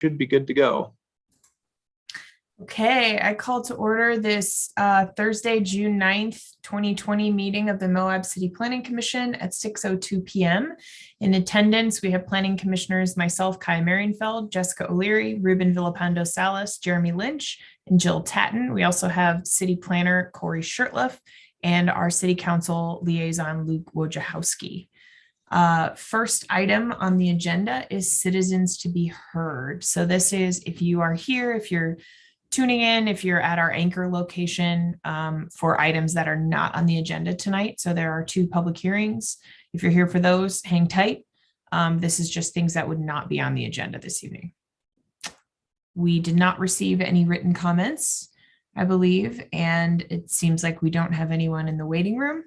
should be good to go. Okay, I call to order this Thursday, June 9th, 2020 meeting of the Moab City Planning Commission at 6:02 p.m. In attendance, we have planning commissioners, myself, Kai Marienfeld, Jessica O'Leary, Ruben Villapando Salas, Jeremy Lynch, and Jill Tatton. We also have city planner Corey Shirtliff and our city council liaison, Luke Wojciechowski. First item on the agenda is citizens to be heard. So this is if you are here, if you're tuning in, if you're at our anchor location for items that are not on the agenda tonight. So there are 2 public hearings. If you're here for those, hang tight. This is just things that would not be on the agenda this evening. We did not receive any written comments, I believe, and it seems like we don't have anyone in the waiting room.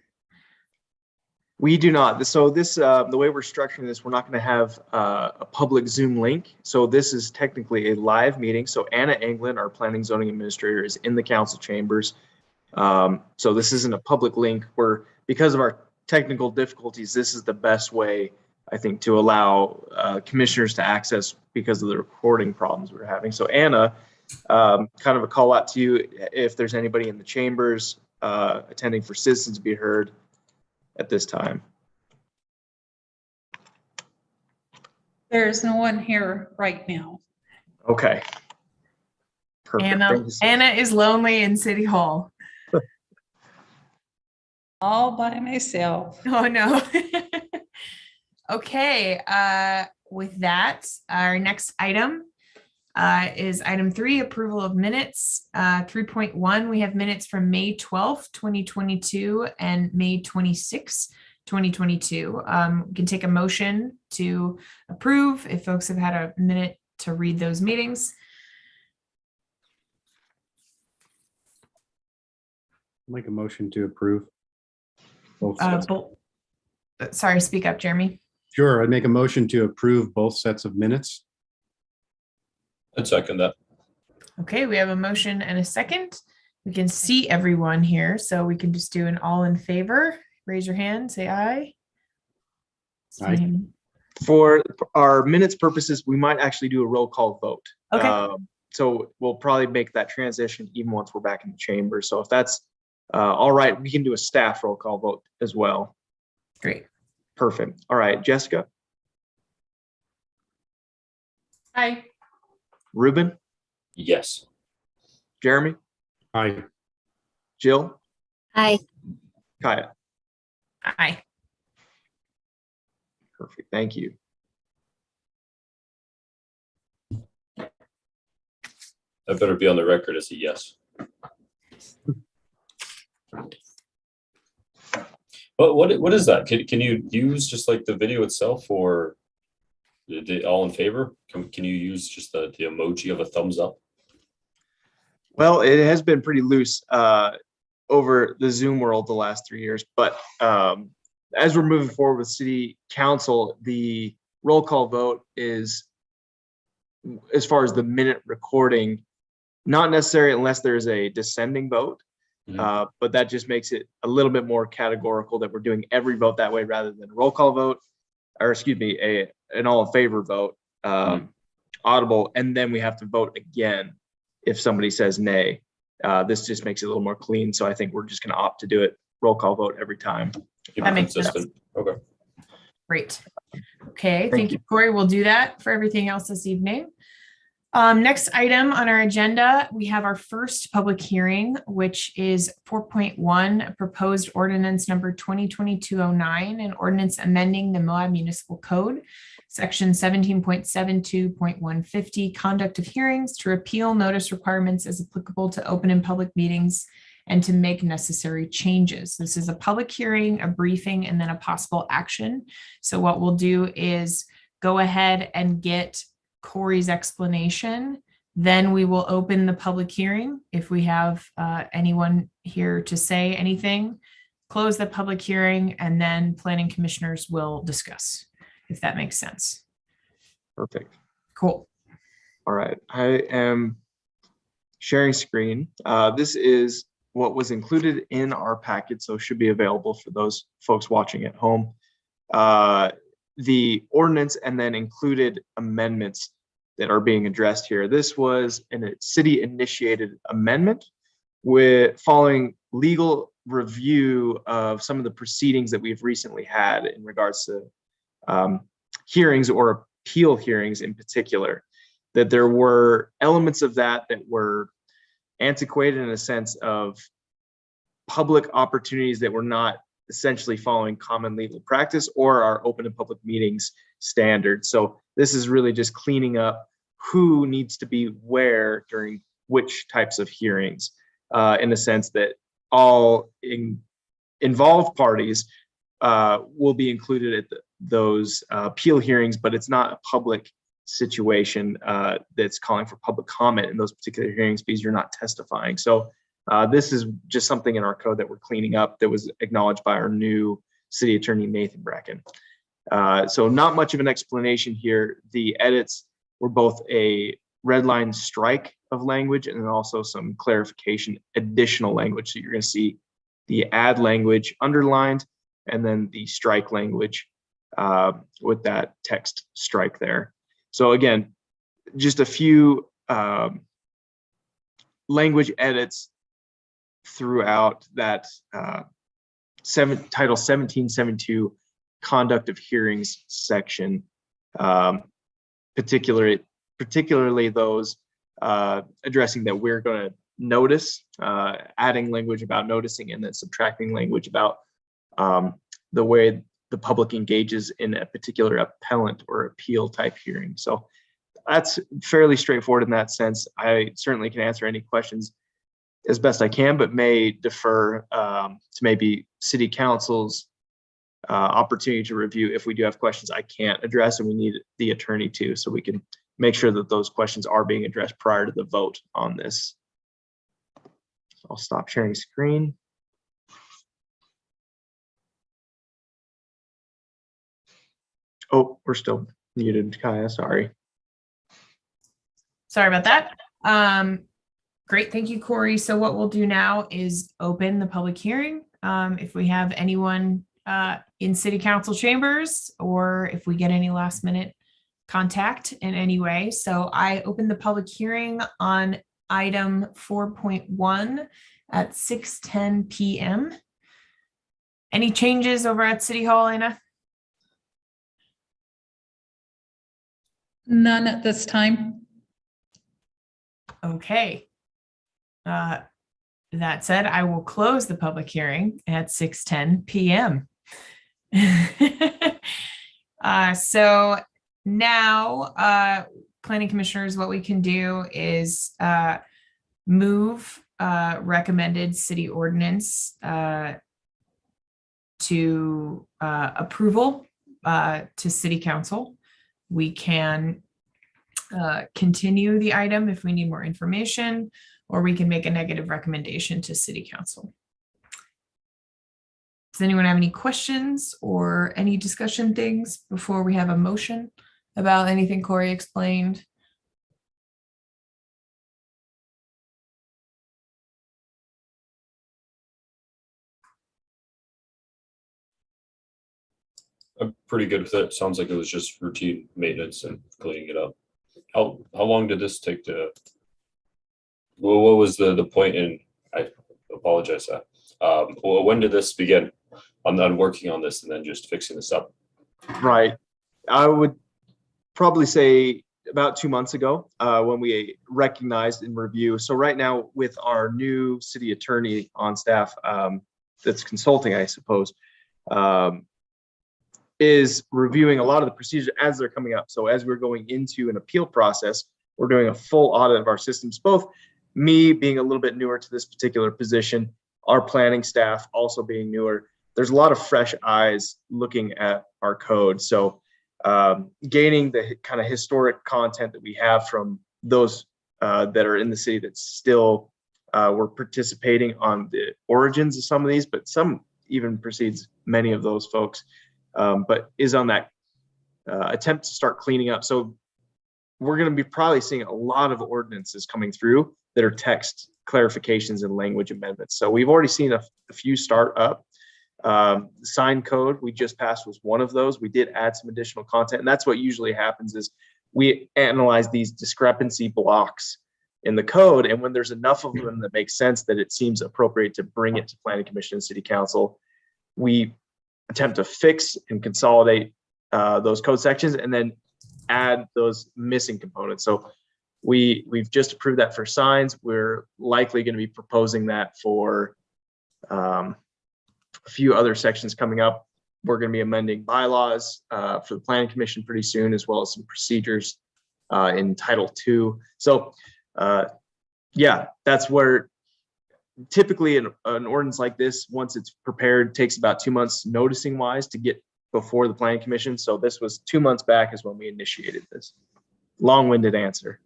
We do not. So this, the way we're structuring this, we're not going to have a public Zoom link. So this is technically a live meeting. So Anna Englund, our planning zoning administrator, is in the council chambers. So this isn't a public link where, because of our technical difficulties, this is the best way, I think, to allow commissioners to access because of the recording problems we're having. So Anna, kind of a call out to you if there's anybody in the chambers attending for citizens to be heard at this time. There's no one here right now. Okay. Perfect. Anna is lonely in City Hall. All by myself. Oh no. Okay, with that, our next item is item 3, approval of minutes. 3.1, we have minutes from May 12th, 2022 and May 26th, 2022. We can take a motion to approve if folks have had a minute to read those meetings. Make a motion to approve. Both sets. Sorry, speak up, Jeremy. Sure, I'd make a motion to approve both sets of minutes. I'd second that. Okay, we have a motion and a second. We can see everyone here, so we can just do an all in favor. Raise your hand, say aye. Aye. For our minutes purposes, we might actually do a roll call vote. Okay. So we'll probably make that transition even once we're back in the chamber. So if that's all right, we can do a staff roll call vote as well. Great. Perfect. All right, Jessica. Aye. Ruben. Yes. Jeremy. Aye. Jill. Aye. Kaya. Aye. Perfect. Thank you. That better be on the record as a yes. But what is that? Can you use just like the video itself, or the all in favor? Can you use just the emoji of a thumbs up? Well, it has been pretty loose over the Zoom world the last 3 years, but as we're moving forward with city council, the roll call vote is, as far as the minute recording, not necessary unless there's a descending vote. But that just makes it a little bit more categorical that we're doing every vote that way rather than a roll call vote, or excuse me, an all in favor vote, audible, and then we have to vote again if somebody says nay. This just makes it a little more clean. So I think we're just going to opt to do it roll call vote every time. Keep That it makes sense. consistent. Okay. Great. Okay, Thank thank you, Corey. We'll do that for everything else this evening. Next item on our agenda, we have our first public hearing, which is 4.1, proposed ordinance number 2020-209, an ordinance amending the Moab Municipal Code, section 17.72.150, conduct of hearings to repeal notice requirements as applicable to open and public meetings and to make necessary changes. This is a public hearing, a briefing, and then a possible action. So what we'll do is go ahead and get Corey's explanation. Then we will open the public hearing. If we have anyone here to say anything, close the public hearing, and then planning commissioners will discuss, if that makes sense. Perfect. Cool. All right. I am sharing screen. This is what was included in our packet, so it should be available for those folks watching at home. The ordinance and then included amendments. that are being addressed here. This was a city-initiated amendment with following legal review of some of the proceedings that we've recently had in regards to hearings or appeal hearings in particular, that there were elements of that were antiquated in a sense of public opportunities that were not essentially following common legal practice or our open and public meetings standards. So this is really just cleaning up who needs to be where during which types of hearings, in the sense that all involved parties will be included at those appeal hearings, but it's not a public situation that's calling for public comment in those particular hearings because you're not testifying. So this is just something in our code that we're cleaning up that was acknowledged by our new city attorney, Nathan Bracken. So not much of an explanation here. The edits were both a red line strike of language and then also some clarification, additional language. So you're going to see the add language underlined and then the strike language with that text strike there. So again, just a few language edits throughout that Title 1772 Conduct of Hearings section, particularly those addressing that we're going to notice, adding language about noticing and then subtracting language about the way the public engages in a particular appellant or appeal type hearing. So that's fairly straightforward in that sense. I certainly can answer any questions as best I can, but may defer to maybe city council's opportunity to review if we do have questions I can't address and we need the attorney to, so we can make sure that those questions are being addressed prior to the vote on this. I'll stop sharing screen. Oh, we're still muted, Kaya, sorry. Sorry about that. Great, thank you, Corey. So what we'll do now is open the public hearing. If we have anyone in city council chambers or if we get any last minute contact in any way. So I open the public hearing on item 4.1 at 6:10 p.m. Any changes over at City Hall, Anna? None at this time. Okay. That said, I will close the public hearing at 6:10 p.m. So now, planning commissioners, what we can do is move recommended city ordinance to approval to city council. We can continue the item if we need more information, or we can make a negative recommendation to city council. Does anyone have any questions or any discussion things before we have a motion about anything Corey explained? I'm pretty good with it. Sounds like it was just routine maintenance and cleaning it up. How long did this take to? Well, what was the point in? I apologize. Well, when did this begin? I'm not working on this and then just fixing this up. Right. I would probably say about 2 months ago when we recognized and review. So right now with our new city attorney on staff that's consulting, I suppose, is reviewing a lot of the procedures as they're coming up. So as we're going into an appeal process, we're doing a full audit of our systems, both me being a little bit newer to this particular position, our planning staff also being newer. There's a lot of fresh eyes looking at our code. So gaining the kind of historic content that we have from those that are in the city that still were participating on the origins of some of these, but some even precedes many of those folks, but is on that attempt to start cleaning up. So we're going to be probably seeing a lot of ordinances coming through that are text clarifications and language amendments. So we've already seen a few start up. Sign code we just passed was one of those. We did add some additional content, and that's what usually happens is we analyze these discrepancy blocks in the code. And when there's enough of them that make sense that it seems appropriate to bring it to planning commission and city council, we attempt to fix and consolidate those code sections and then add those missing components. So we've just approved that for signs. We're likely going to be proposing that for a few other sections coming up. We're going to be amending bylaws for the planning commission pretty soon, as well as some procedures in Title II. So yeah, that's where typically an ordinance like this, once it's prepared, takes about 2 months noticing wise to get before the planning commission. So this was 2 months back is when we initiated this. Long-winded answer.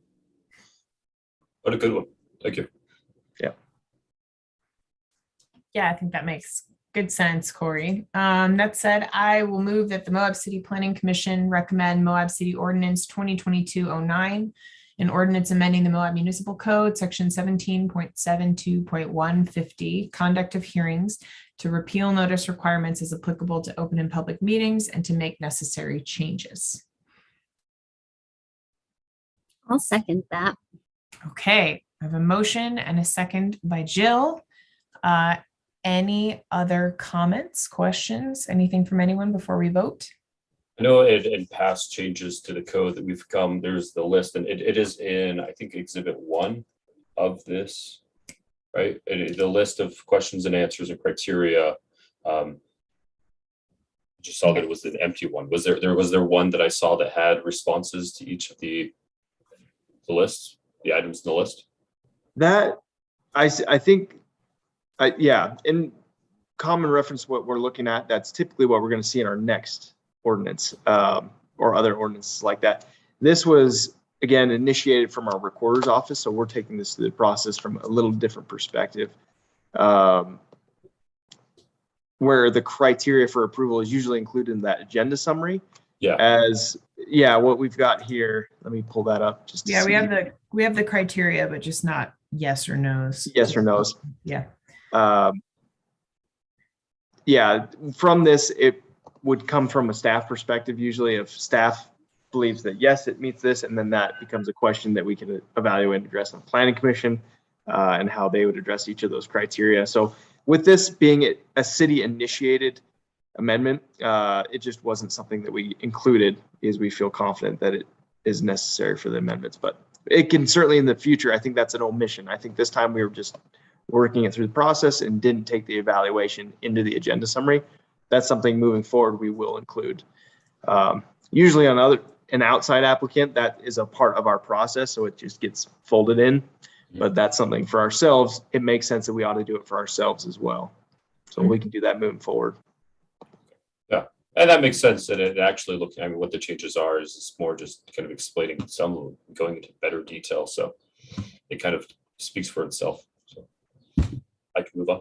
What a good one. Thank you. Yeah, I think that makes good sense, Corey. That said, I will move that the Moab City Planning Commission recommend Moab City Ordinance 2022-09, an ordinance amending the Moab Municipal Code, section 17.72.150, conduct of hearings, to repeal notice requirements as applicable to open and public meetings and to make necessary changes. I'll second that. Okay, I have a motion and a second by Jill. Any other comments, questions, anything from anyone before we vote? I know in past changes to the code that we've come, there's the list, and it is in, I think, Exhibit 1 of this, right? The list of questions and answers and criteria. Just saw that it was an empty one. Was there one that I saw that had responses to each of the lists, the items in the list? That I think, yeah, in common reference, what we're looking at, that's typically what we're going to see in our next ordinance or other ordinances like that. This was, again, initiated from our recorder's office, so we're taking this through the process from a little different perspective, where the criteria for approval is usually included in that agenda summary. Yeah. What we've got here, let me pull that up just to Yeah, see. we have the criteria, but just not yes or no's. Yes or no's. Yeah. Yeah, from this, it would come from a staff perspective, usually if staff believes that, yes, it meets this, and then that becomes a question that we can evaluate and address on the planning commission and how they would address each of those criteria. So with this being a city initiated amendment, it just wasn't something that we included because we feel confident that it is necessary for the amendments, but it can certainly in the future. I think that's an omission. I think this time we were just working it through the process and didn't take the evaluation into the agenda summary. That's something moving forward we will include. Usually on an outside applicant, that is a part of our process, so it just gets folded in. But that's something for ourselves. It makes sense that we ought to do it for ourselves as well. So we can do that moving forward. Yeah, and that makes sense. And it actually looking, I mean, what the changes are is more just kind of explaining some, of them, going into better detail. So it kind of speaks for itself. So I can move on.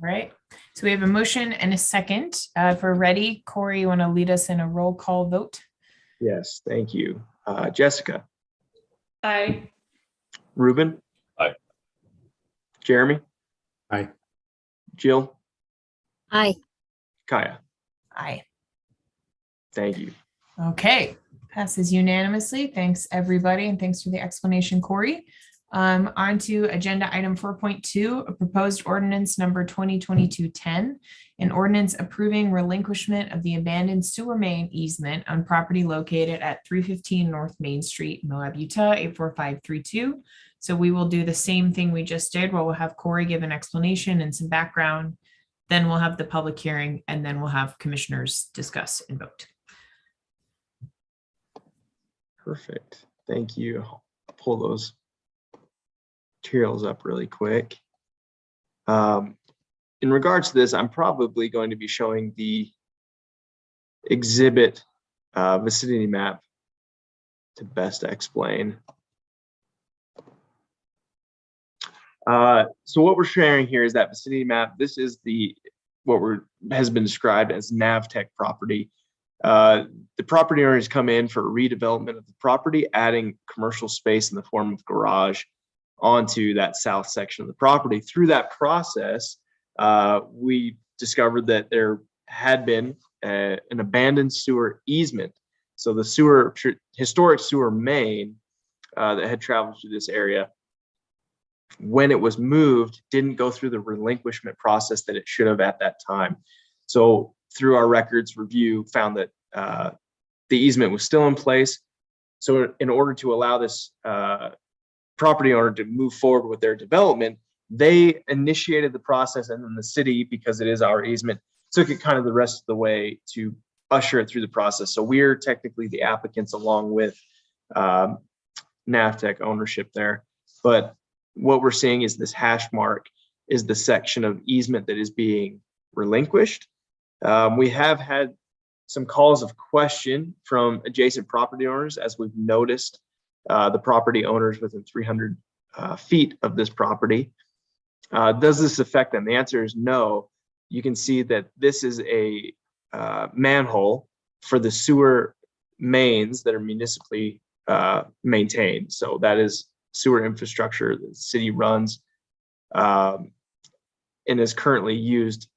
Right. So we have a motion and a second. If we're ready, Corey, you want to lead us in a roll call vote? Yes, thank you. Jessica. Aye. Ruben. Aye. Jeremy. Aye. Jill. Aye. Kaya. Aye. Thank you. Okay, passes unanimously. Thanks, everybody, and thanks for the explanation, Corey. On to agenda item 4.2, a proposed ordinance number 2022-10, an ordinance approving relinquishment of the abandoned sewer main easement on property located at 315 North Main Street, Moab, Utah, 84532. So we will do the same thing we just did, where we'll have Corey give an explanation and some background. Then we'll have the public hearing, and then we'll have commissioners discuss and vote. Perfect. Thank you. I'll pull those materials up really quick. In regards to this, I'm probably going to be showing the exhibit vicinity map to best explain. So what we're sharing here is that vicinity map. This is has been described as Navtech property. The property owners come in for redevelopment of the property, adding commercial space in the form of garage onto that south section of the property. Through that process, we discovered that there had been an abandoned sewer easement. So the historic sewer main that had traveled through this area, when it was moved, didn't go through the relinquishment process that it should have at that time. So through our records review, found that the easement was still in place. So in order to allow this property owner to move forward with their development, they initiated the process, and then the city, because it is our easement, took it kind of the rest of the way to usher it through the process. So we're technically the applicants along with Navtech ownership there. But what we're seeing is this hash mark is the section of easement that is being relinquished. We have had some calls of question from adjacent property owners, as we've noticed the property owners within 300 feet of this property. Does this affect them? The answer is no. You can see that this is a manhole for the sewer mains that are municipally maintained. So that is sewer infrastructure the city runs and is currently used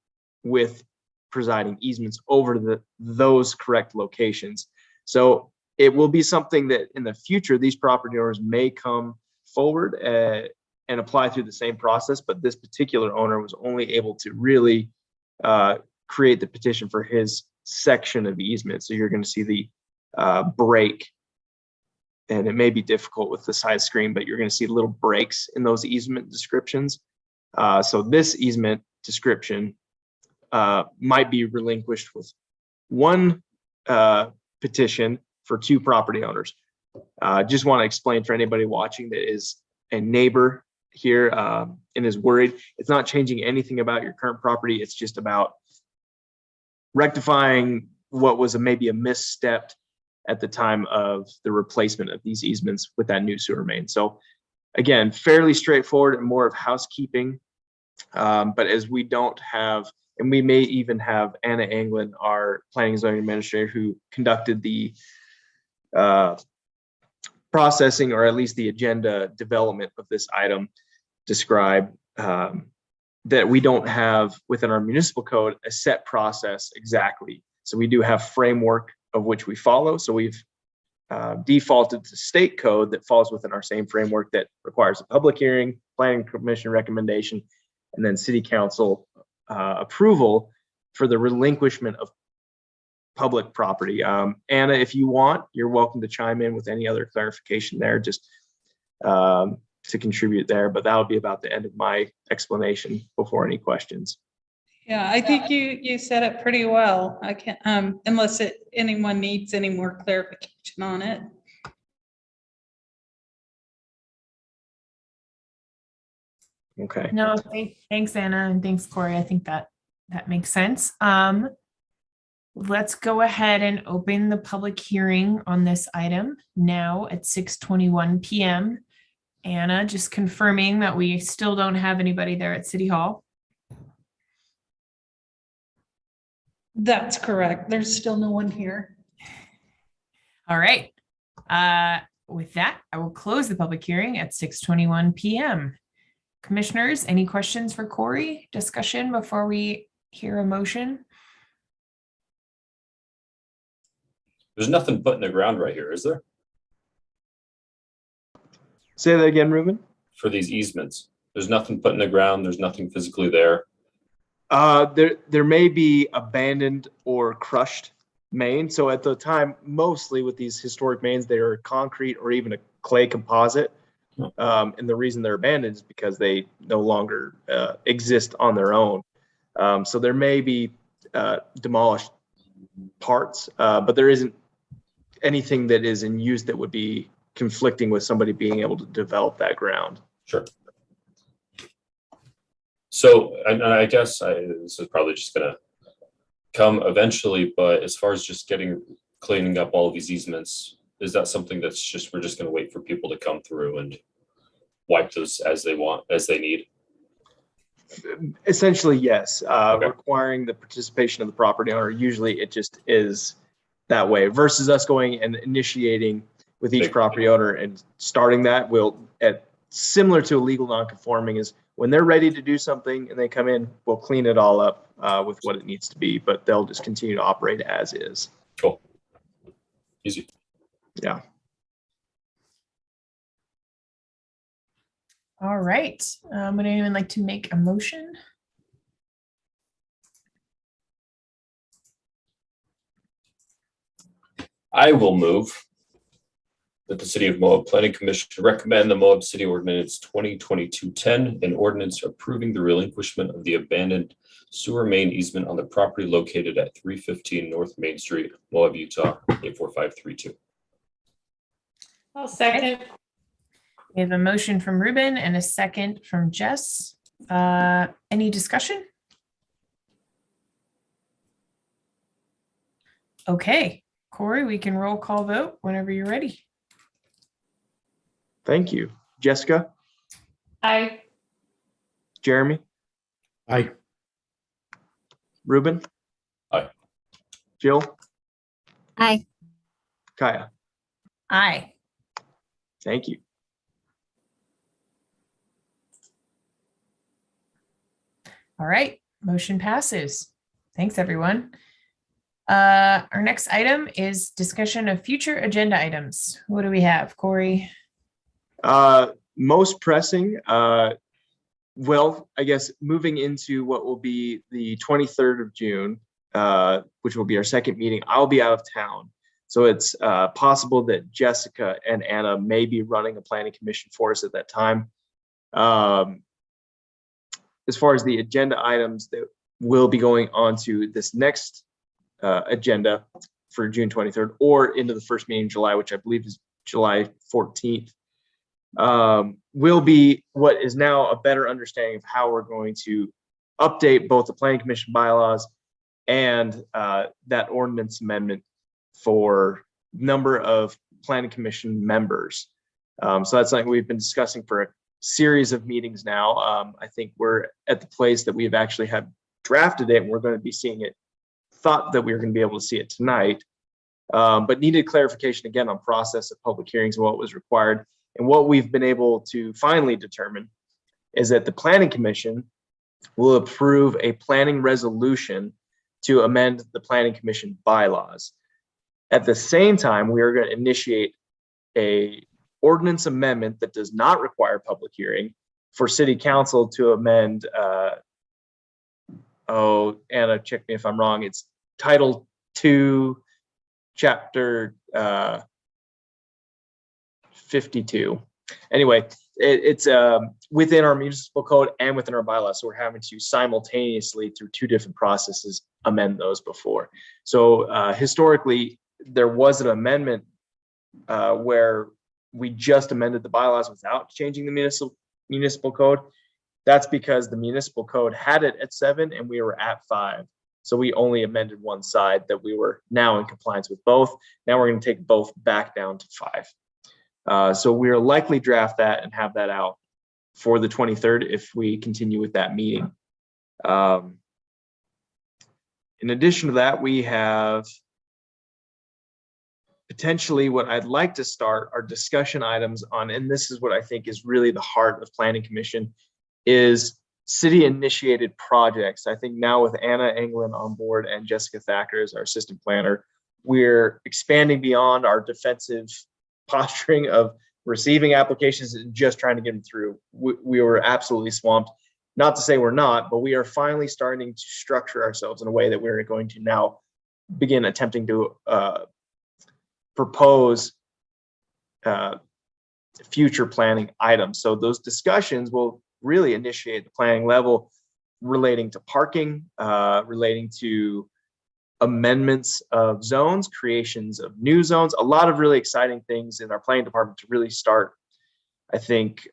with presiding easements over those correct locations. So it will be something that in the future, these property owners may come forward and apply through the same process, but this particular owner was only able to really create the petition for his section of easement. So you're going to see the break, and it may be difficult with the side screen, but you're going to see little breaks in those easement descriptions. So this easement description might be relinquished with one petition for two property owners. Just want to explain for anybody watching that is a neighbor here and is worried. It's not changing anything about your current property. It's just about rectifying what was maybe a misstep at the time of the replacement of these easements with that new sewer main. So again, fairly straightforward and more of housekeeping. But as we don't have, and we may even have Anna Anglin, our planning and zoning administrator, who conducted the processing, or at least the agenda development of this item, describe that we don't have within our municipal code a set process exactly. So we do have framework of which we follow. So we've defaulted to state code that falls within our same framework that requires a public hearing, planning commission recommendation, and then city council approval for the relinquishment of public property. Anna, if you want, you're welcome to chime in with any other clarification there, just to contribute there, but that'll be about the end of my explanation before any questions. Yeah, I think you said it pretty well. I can't, unless anyone needs any more clarification on it. Okay. No, thanks, Anna, and thanks, Corey. I think that makes sense. Let's go ahead and open the public hearing on this item now at 6:21 p.m. Anna, just confirming that we still don't have anybody there at City Hall. That's correct. There's still no one here. All right. With that, I will close the public hearing at 6:21 p.m. Commissioners, any questions for Corey? Discussion before we hear a motion? There's nothing put in the ground right here, is there? Say that again, Ruben. For these easements, there's nothing put in the ground. There's nothing physically there. There may be abandoned or crushed main. So at the time, mostly with these historic mains, they are concrete or even a clay composite. And the reason they're abandoned is because they no longer exist on their own. So there may be demolished parts, but there isn't anything that is in use that would be conflicting with somebody being able to develop that ground. Sure. So, and I guess this is probably just gonna come eventually, but as far as just cleaning up all of these easements, is that something that's we're just gonna wait for people to come through and wipe those as they need? Essentially, yes. Okay. Requiring the participation of the property owner. Usually it just is that way versus us going and initiating with each property owner and starting that. Similar to a legal non-conforming is when they're ready to do something and they come in, we'll clean it all up with what it needs to be, but they'll just continue to operate as is. Cool. Easy. Yeah. All right. Would anyone like to make a motion? I will move that the City of Moab Planning Commission recommend the Moab City Ordinance 2022-10, an ordinance approving the relinquishment of the abandoned sewer main easement on the property located at 315 North Main Street, Moab, Utah, 84532. I'll second. We have a motion from Ruben and a second from Jess. Any discussion? Okay, Corey, we can roll call vote whenever you're ready. Thank you. Jessica, Aye. Jeremy, Aye. Ruben? Aye. Jill, Aye. Kaya? Aye. Thank you. All right, motion passes. Thanks, everyone. Our next item is discussion of future agenda items. What do we have, Corey? Most pressing, well, I guess moving into what will be the 23rd of June, which will be our second meeting, I'll be out of town. So it's possible that Jessica and Anna may be running a planning commission for us at that time. As far as the agenda items that will be going on to this next agenda for June 23rd or into the first meeting in July, which I believe is July 14th, will be what is now a better understanding of how we're going to update both the planning commission bylaws and that ordinance amendment for number of planning commission members. So that's something we've been discussing for a series of meetings now. I think we're at the place that we've actually had drafted it and we're going to be seeing it. Thought that we were going to be able to see it tonight, but needed clarification again on process of public hearings and what was required. And what we've been able to finally determine is that the planning commission will approve a planning resolution to amend the planning commission bylaws. At the same time, we are going to initiate a ordinance amendment that does not require public hearing for city council to amend, Anna, check me if I'm wrong, it's Title 2, Chapter 52. Anyway, it's within our municipal code and within our bylaws, so we're having to simultaneously through two different processes amend those before. So historically, there was an amendment where we just amended the bylaws without changing the municipal code. That's because the municipal code had it at 7 and we were at 5. So we only amended one side that we were now in compliance with both. Now we're going to take both back down to 5. So we'll likely draft that and have that out for the 23rd if we continue with that meeting. In addition to that, we have potentially what I'd like to start are discussion items on, and this is what I think is really the heart of planning commission, is city initiated projects. I think now with Anna Englund on board and Jessica Thacker as our assistant planner, we're expanding beyond our defensive posturing of receiving applications and just trying to get them through. We were absolutely swamped. Not to say we're not, but we are finally starting to structure ourselves in a way that we're going to now begin attempting to propose future planning items. So those discussions will really initiate the planning level relating to parking, relating to amendments of zones, creations of new zones, a lot of really exciting things in our planning department to really start, I think,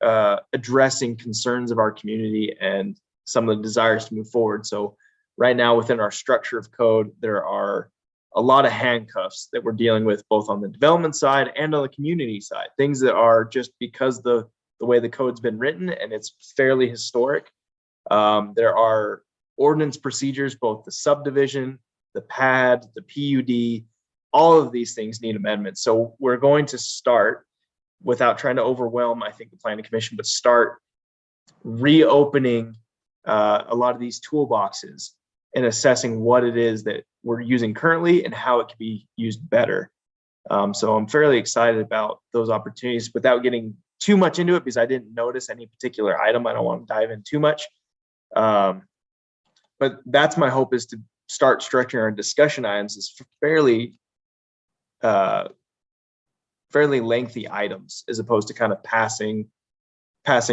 addressing concerns of our community and some of the desires to move forward. So right now within our structure of code, there are a lot of handcuffs that we're dealing with both on the development side and on the community side, things that are just because the way the code's been written and it's fairly historic. There are ordinance procedures, both the subdivision, the PAD, the PUD, all of these things need amendments. So we're going to start, without trying to overwhelm, I think, the planning commission, but start reopening a lot of these toolboxes and assessing what it is that we're using currently and how it can be used better. So I'm fairly excited about those opportunities without getting too much into it because I didn't notice any particular item. I don't want to dive in too much. But that's my hope, is to start structuring our discussion items as fairly lengthy items as opposed to kind of passing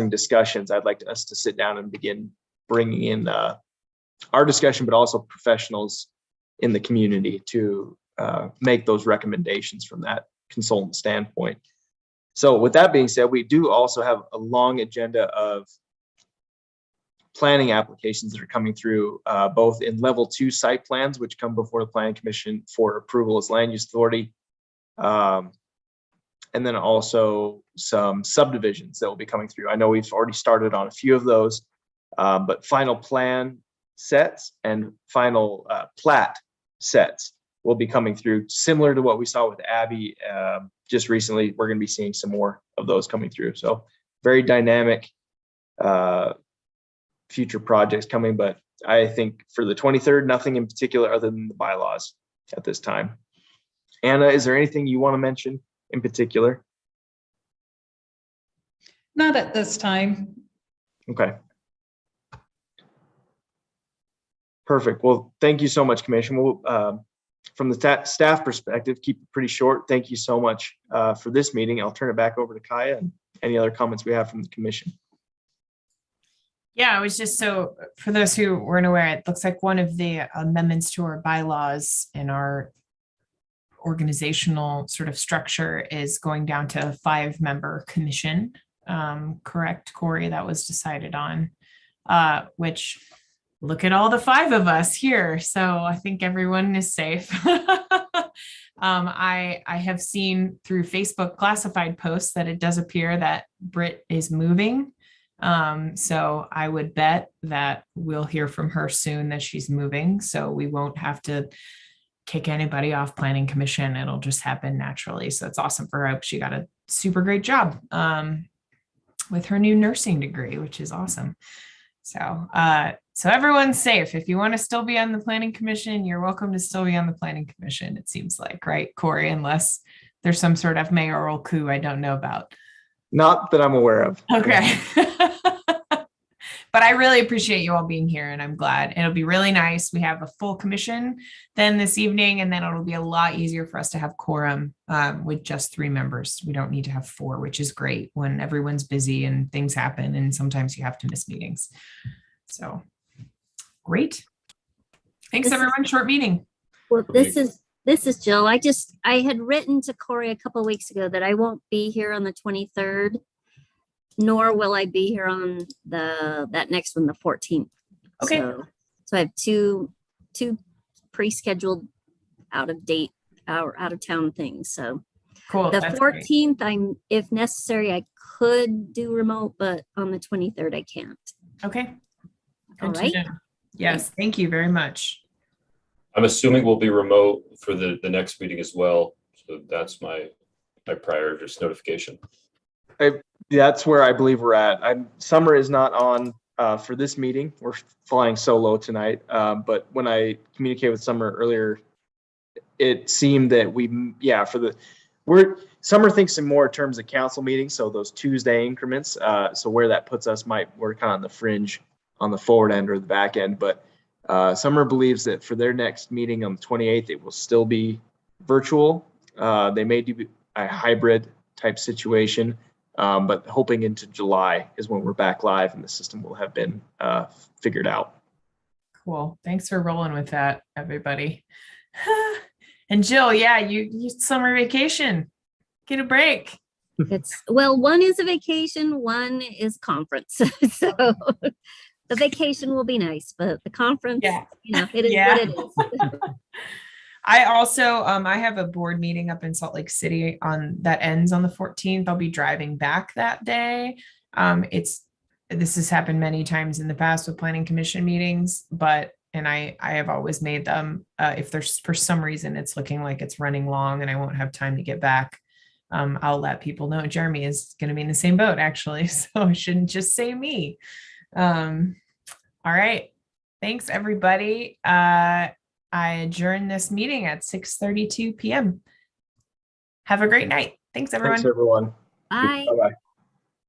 discussions. I'd like us to sit down and begin bringing in our discussion, but also professionals in the community to make those recommendations from that consultant standpoint. So with that being said, we do also have a long agenda of planning applications that are coming through, both in level 2 site plans, which come before the Planning Commission for approval as land use authority. And then also some subdivisions that will be coming through. I know we've already started on a few of those, but final plan sets and final plat sets will be coming through, similar to what we saw with Abby just recently. We're going to be seeing some more of those coming through. So very dynamic future projects coming, but I think for the 23rd, nothing in particular other than the bylaws at this time. Anna, is there anything you want to mention in particular? Not at this time. Okay. Perfect. Well, thank you so much, Commission. We'll, from the staff perspective, keep it pretty short. Thank you so much for this meeting. I'll turn it back over to Kaya and any other comments we have from the Commission. Yeah, I was just, so for those who weren't aware, it looks like one of the amendments to our bylaws in our organizational sort of structure is going down to a 5-member commission. Correct, Corey? That was decided on, which, look at all the 5 of us here. So I think everyone is safe. I have seen through Facebook classified posts that it does appear that Britt is moving. So I would bet that we'll hear from her soon that she's moving. So we won't have to kick anybody off Planning Commission. It'll just happen naturally. So it's awesome for her. I hope she got a super great job with her new nursing degree, which is awesome. So, so everyone's safe. If you want to still be on the Planning Commission, you're welcome to still be on the Planning Commission. It seems like, right, Corey, unless there's some sort of mayoral coup I don't know about. Not that I'm aware of. Okay. But I really appreciate you all being here, and I'm glad. It'll be really nice. We have a full commission then this evening, and then it'll be a lot easier for us to have quorum with just 3 members. We don't need to have 4, which is great when everyone's busy and things happen, and sometimes you have to miss meetings. So great. Thanks, everyone. Short meeting. Well, this is Jill. I had written to Corey a couple of weeks ago that I won't be here on the 23rd, nor will I be here on that next one, the 14th. Okay. So I have two pre-scheduled out of town things. So Cool. the That's great. 14th, if necessary, I could do remote, but on the 23rd, I can't. Okay. All Good to right. know. Yes. Thank you very much. I'm assuming we'll be remote for the next meeting as well. So that's my prior just notification. That's where I believe we're at. Summer is not on for this meeting. We're flying solo tonight. But when I communicated with Summer earlier, it seemed that Summer thinks in more terms of council meetings, so those Tuesday increments. So where that puts us we're kind of on the fringe on the forward end or the back end. But Summer believes that for their next meeting on the 28th, it will still be virtual. They may do a hybrid type situation. But hoping into July is when we're back live and the system will have been figured out. Cool. Thanks for rolling with that, everybody. And Jill, yeah, you summer vacation. Get a break. One is a vacation, one is conference. So the vacation will be nice, but the conference, Yeah. It is Yeah. what it is. I also, I have a board meeting up in Salt Lake City that ends on the 14th. I'll be driving back that day. This has happened many times in the past with Planning Commission meetings, and I have always made them, if there's for some reason it's looking like it's running long and I won't have time to get back, I'll let people know Jeremy is going to be in the same boat actually. So I shouldn't just say me. All right. Thanks everybody. I adjourn this meeting at 6:32 p.m. Have a great night. Thanks, everyone. Thanks, everyone. Bye. Bye-bye.